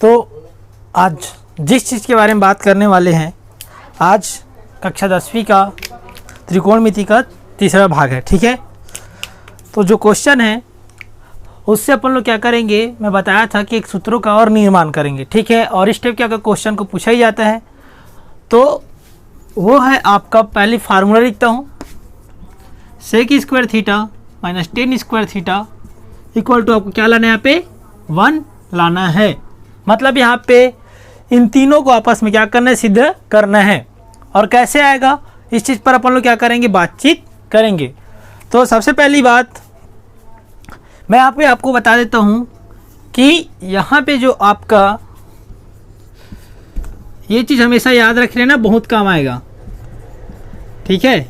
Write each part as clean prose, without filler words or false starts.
तो आज जिस चीज़ के बारे में बात करने वाले हैं, आज कक्षा 10वीं का त्रिकोणमिति का तीसरा भाग है। ठीक है, तो जो क्वेश्चन है उससे अपन लोग क्या करेंगे, मैं बताया था कि एक सूत्रों का और निर्माण करेंगे। ठीक है, और इस टाइप के अगर क्वेश्चन को पूछा ही जाता है तो वो है आपका, पहले फार्मूला लिखता हूँ, sec square theta minus tan square theta equal to आपको क्या लाना है, यहाँ पे 1 लाना है। मतलब यहाँ पे इन तीनों को आपस में क्या करना है, सिद्ध करना है। और कैसे आएगा, इस चीज़ पर अपन लोग क्या करेंगे, बातचीत करेंगे। तो सबसे पहली बात मैं यहाँ पे आपको बता देता हूँ कि यहाँ पे जो आपका ये चीज़ हमेशा याद रख लेना, बहुत काम आएगा। ठीक है,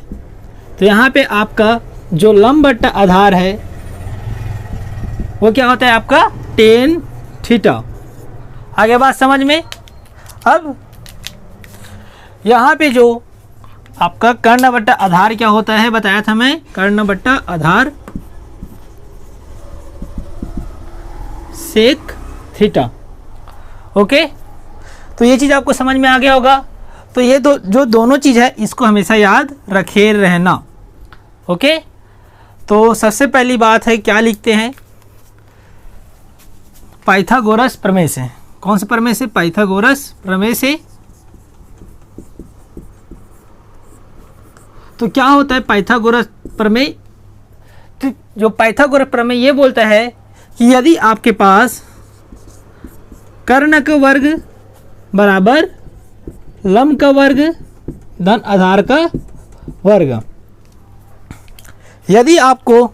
तो यहाँ पे आपका जो लंब बट्टा आधार है वो क्या होता है, आपका टेन थीटा। आगे बात समझ में। अब यहाँ पे जो आपका कर्ण बट्टा आधार क्या होता है, बताया था मैं, कर्ण बट्टा आधार सेक थीटा। ओके, तो ये चीज़ आपको समझ में आ गया होगा। तो ये जो दोनों चीज़ है इसको हमेशा याद रखे रहना। ओके, तो सबसे पहली बात है, क्या लिखते हैं, पाइथागोरस प्रमेय से। कौन से प्रमेय से, पाइथागोरस प्रमेय से। तो क्या होता है पाइथागोरस प्रमेय, तो जो पाइथागोरस प्रमेय ये बोलता है कि यदि आपके पास कर्ण का वर्ग बराबर लंब का वर्ग धन आधार का वर्ग, यदि आपको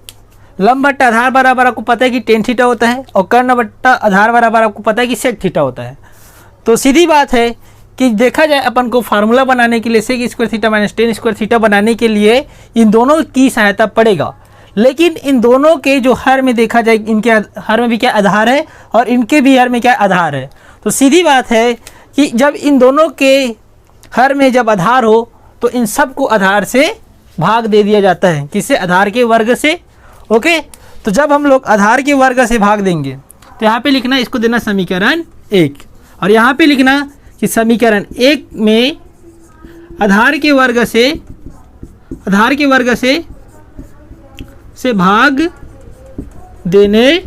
लंब बट्टा आधार बराबर आपको पता है कि टेन थीटा होता है और कर्ण बट्टा आधार बराबर आपको पता है कि सेक थीटा होता है, तो सीधी बात है कि देखा जाए अपन को फार्मूला बनाने के लिए sec square theta minus tan square theta बनाने के लिए इन दोनों की सहायता पड़ेगा। लेकिन इन दोनों के जो हर में देखा जाए, इनके हर में भी क्या आधार है और इनके भी हर में क्या आधार है। तो सीधी बात है कि जब इन दोनों के हर में जब आधार हो तो इन सब को आधार से भाग दे दिया जाता है। किससे, आधार के वर्ग से। ओके, तो जब हम लोग आधार के वर्ग से भाग देंगे तो यहाँ पे लिखना, इसको देना समीकरण 1, और यहाँ पे लिखना कि समीकरण 1 में आधार के वर्ग से भाग देने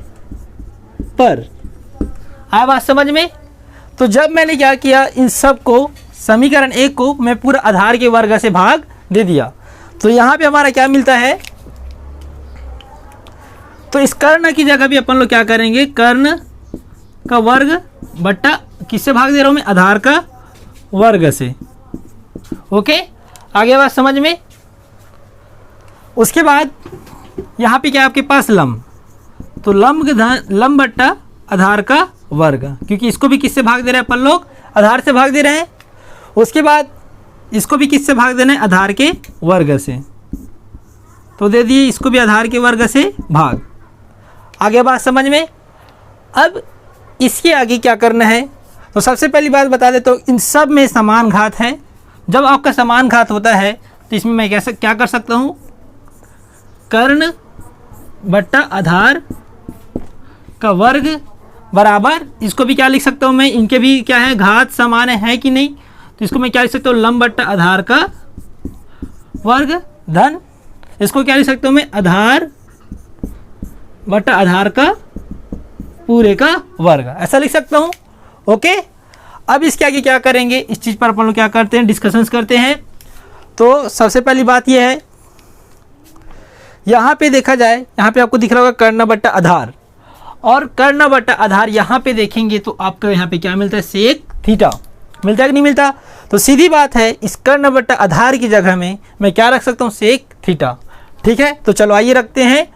पर। आया बात समझ में। तो जब मैंने क्या किया, इन सब को समीकरण 1 को मैं पूरा आधार के वर्ग से भाग दे दिया, तो यहाँ पे हमारा क्या मिलता है, तो इस कर्ण की जगह भी अपन लोग क्या करेंगे, कर्ण का वर्ग बट्टा किससे भाग दे रहा हूँ मैं, आधार का वर्ग से। ओके, आगे बात समझ में। उसके बाद यहाँ पे क्या आपके पास लंब, तो लंब बट्टा आधार का वर्ग, क्योंकि इसको भी किससे भाग दे रहे हैं अपन लोग, आधार से भाग दे रहे हैं। उसके बाद इसको भी किससे भाग देना है, आधार के वर्ग से, तो दे दिए इसको भी आधार के वर्ग से भाग। आगे बात समझ में। अब इसके आगे क्या करना है, तो सबसे पहली बात बता दे, तो इन सब में समान घात है। जब आपका समान घात होता है तो इसमें मैं क्या कर सकता हूँ, कर्ण बट्टा आधार का वर्ग बराबर, इसको भी क्या लिख सकता हूँ मैं, इनके भी क्या है, घात समान है कि नहीं, तो इसको मैं क्या लिख सकता हूँ, लंब बट्टा आधार का वर्ग धन, इसको क्या लिख सकता हूँ मैं, आधार बट्टा आधार का पूरे का वर्ग, ऐसा लिख सकता हूँ। ओके, अब इसके आगे क्या करेंगे, इस चीज़ पर अपन लोग क्या करते हैं, डिस्कशंस करते हैं। तो सबसे पहली बात यह है, यहाँ पे देखा जाए, यहाँ पे आपको दिख रहा होगा कर्ण बट्टा आधार, और कर्ण बट्टा आधार यहाँ पे देखेंगे तो आपको यहाँ पे क्या मिलता है, सेक थीटा मिलता है कि नहीं मिलता। तो सीधी बात है, इस कर्ण बट्टा आधार की जगह में मैं क्या रख सकता हूँ, सेक थीटा। ठीक है, तो चलो आइए रखते हैं,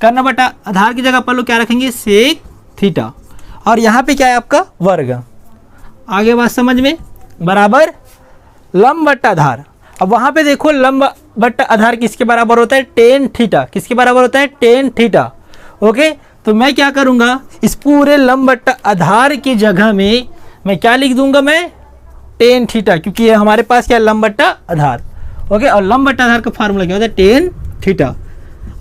कर्ण बट्टा आधार की जगह अपन लोग क्या रखेंगे, सेक थीटा, और यहाँ पे क्या है आपका वर्ग। आगे बात समझ में, बराबर लंब बट्टा आधार। अब वहाँ पे देखो लंब बट्टा आधार किसके बराबर होता है, टेन थीटा। किसके बराबर होता है, टेन थीटा। ओके, तो मैं क्या करूँगा, इस पूरे लंब बट्टा आधार की जगह में मैं क्या लिख दूंगा, मैं टेन थीटा, क्योंकि ये हमारे पास क्या है, लंब बट्टा आधार। ओके, और लंब बट्टा आधार का फार्मूला क्या होता है, टेन थीटा।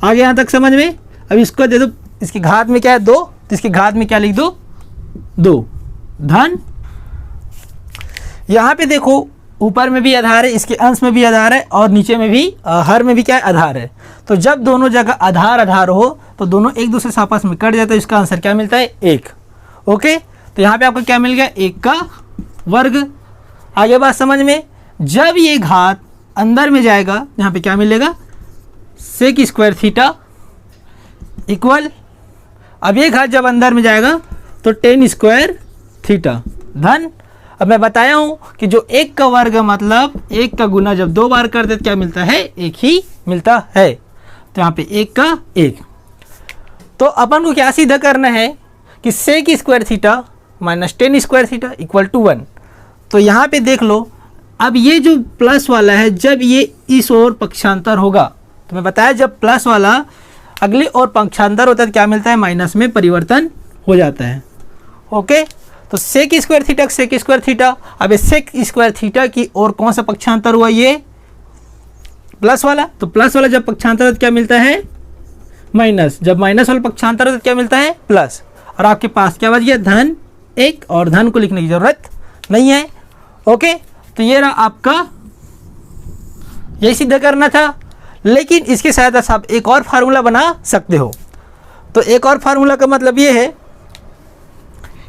आगे यहाँ तक समझ में। अब इसको दे दो, इसकी घात में क्या है, 2, तो इसकी घात में क्या लिख दो, 2। धन, यहाँ पे देखो ऊपर में भी आधार है, इसके अंश में भी आधार है और नीचे में भी हर में भी क्या है, आधार है। तो जब दोनों जगह आधार आधार हो तो दोनों एक दूसरे से आपस में कट जाता है, इसका आंसर क्या मिलता है, 1। ओके, तो यहाँ पे आपको क्या मिल गया, 1 का वर्ग। आगे बात समझ में, जब ये घात अंदर में जाएगा यहाँ पे क्या मिलेगा, सेक स्क्वायर थीटा इक्वल, अब ये घात जब अंदर में जाएगा तो टेन स्क्वायर थीटा धन। अब मैं बताया हूँ कि जो 1 का वर्ग मतलब 1 का गुना जब 2 बार कर दे तो क्या मिलता है, 1 ही मिलता है। तो यहाँ पे 1 का 1। तो अपन को क्या सीधा करना है कि sec square theta minus tan square theta equal to 1। तो यहाँ पे देख लो, अब ये जो प्लस वाला है जब ये इस ओर पक्षांतर होगा, तो मैं बताया जब प्लस वाला अगले और पक्षांतर होता है तो क्या मिलता है, माइनस में परिवर्तन हो जाता है। ओके, तो sec square theta sec square theta, अब ये सेक स्क्वायर थीटा की ओर कौन सा पक्षांतर हुआ, ये प्लस वाला, तो प्लस वाला जब पक्षांतर होता है क्या मिलता है, माइनस, जब माइनस वाला पक्षांतर होता है क्या मिलता है, प्लस। और आपके पास क्या बच गया, धन 1, और धन को लिखने की जरूरत नहीं है। ओके, तो ये रहा आपका, यही सिद्ध करना था। लेकिन इसकी सहायता से आप एक और फार्मूला बना सकते हो। तो एक और फार्मूला का मतलब ये है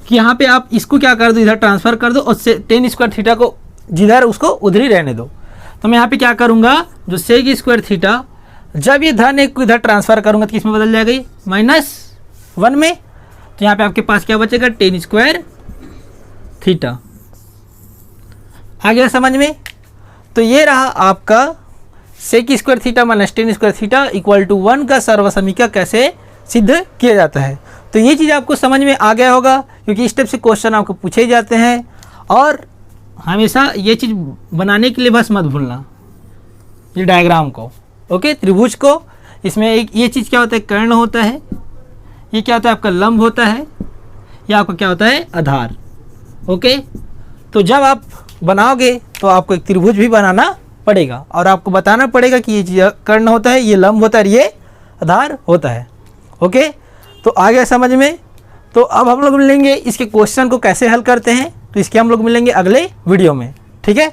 कि यहाँ पे आप इसको क्या कर दो, इधर ट्रांसफ़र कर दो और टेन स्क्वायर थीटा को जिधर उसको उधर ही रहने दो। तो मैं यहाँ पे क्या करूँगा, जो सेक स्क्वायर थीटा जब ये धन 1 को इधर ट्रांसफ़र करूँगा तो किसमें बदल जाएगा, -1 में। तो यहाँ पे आपके पास क्या बचेगा, टेन स्क्वायर थीटा। आ गया समझ में। तो ये रहा आपका sec square theta minus tan square theta equal to 1 का सर्वसमीका कैसे सिद्ध किया जाता है। तो ये चीज़ आपको समझ में आ गया होगा, क्योंकि इस टाइप से क्वेश्चन आपको पूछे जाते हैं। और हमेशा ये चीज़ बनाने के लिए बस मत भूलना ये डायग्राम को। ओके, त्रिभुज को, इसमें एक ये चीज़ क्या होता है, कर्ण होता है, ये क्या होता है आपका लंब होता है, ये आपका क्या होता है, आधार। ओके, तो जब आप बनाओगे तो आपको एक त्रिभुज भी बनाना पड़ेगा और आपको बताना पड़ेगा कि ये चीज़ कर्ण होता है, ये लंब होता है, ये आधार होता है। ओके, तो आ गया समझ में। तो अब हम लोग मिलेंगे इसके क्वेश्चन को कैसे हल करते हैं, तो इसके हम लोग मिलेंगे अगले वीडियो में। ठीक है।